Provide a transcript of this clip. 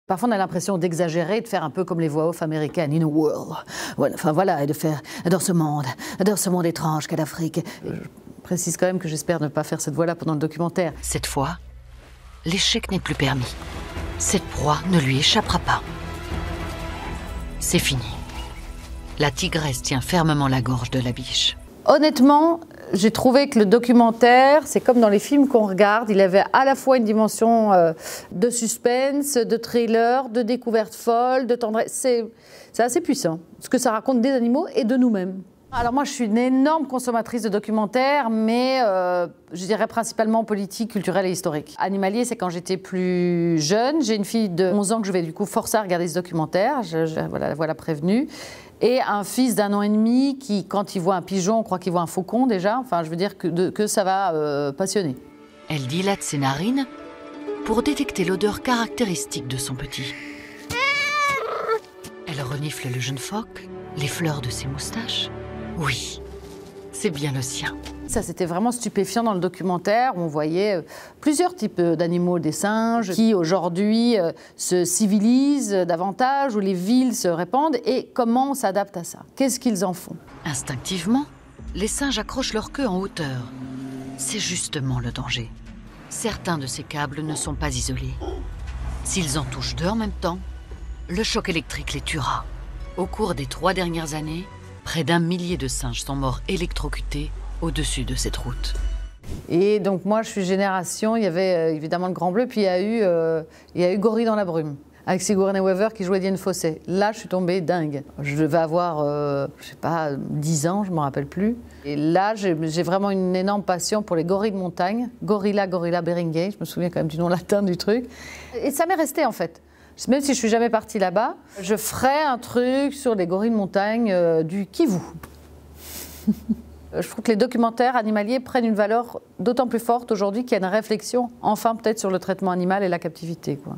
Parfois, on a l'impression d'exagérer, de faire un peu comme les voix off américaines, in a world. Voilà, enfin voilà, et de faire dans ce monde étrange qu'est l'Afrique. Je précise quand même que j'espère ne pas faire cette voix-là pendant le documentaire. Cette fois, l'échec n'est plus permis. Cette proie ne lui échappera pas. C'est fini. La tigresse tient fermement la gorge de la biche. Honnêtement, j'ai trouvé que le documentaire, c'est comme dans les films qu'on regarde, il avait à la fois une dimension de suspense, de thriller, de découverte folle, de tendresse. C'est assez puissant, ce que ça raconte des animaux et de nous-mêmes. Alors moi, je suis une énorme consommatrice de documentaires, mais je dirais principalement politique, culturel et historique. Animalier, c'est quand j'étais plus jeune. J'ai une fille de 11 ans que je vais du coup forcer à regarder ce documentaire, voilà prévenue. Et un fils d'1 an et demi qui, quand il voit un pigeon, croit qu'il voit un faucon déjà. Enfin, je veux dire que ça va passionner. Elle dilate ses narines pour détecter l'odeur caractéristique de son petit. Elle renifle le jeune phoque, les fleurs de ses moustaches. Oui, c'est bien le sien. Ça, c'était vraiment stupéfiant dans le documentaire. On voyait plusieurs types d'animaux, des singes, qui aujourd'hui se civilisent davantage, où les villes se répandent, et comment on s'adapte à ça. Qu'est-ce qu'ils en font? Instinctivement, les singes accrochent leur queue en hauteur. C'est justement le danger. Certains de ces câbles ne sont pas isolés. S'ils en touchent 2 en même temps, le choc électrique les tuera. Au cours des 3 dernières années, près d'1 millier de singes sont morts électrocutés au-dessus de cette route. Et donc moi, je suis génération, il y avait évidemment le Grand Bleu, puis il y a eu Gorille dans la brume, avec Sigourney Weaver qui jouait Diane Fossé. Là, je suis tombée dingue. Je devais avoir, je sais pas, 10 ans, je ne me rappelle plus. Et là, j'ai vraiment une énorme passion pour les gorilles de montagne. Gorilla Beringuei, je me souviens quand même du nom latin du truc. Et ça m'est resté en fait. Même si je suis jamais partie là-bas, je ferai un truc sur les gorilles de montagne du Kivu. Je trouve que les documentaires animaliers prennent une valeur d'autant plus forte aujourd'hui qu'il y a une réflexion, enfin peut-être, sur le traitement animal et la captivité, quoi.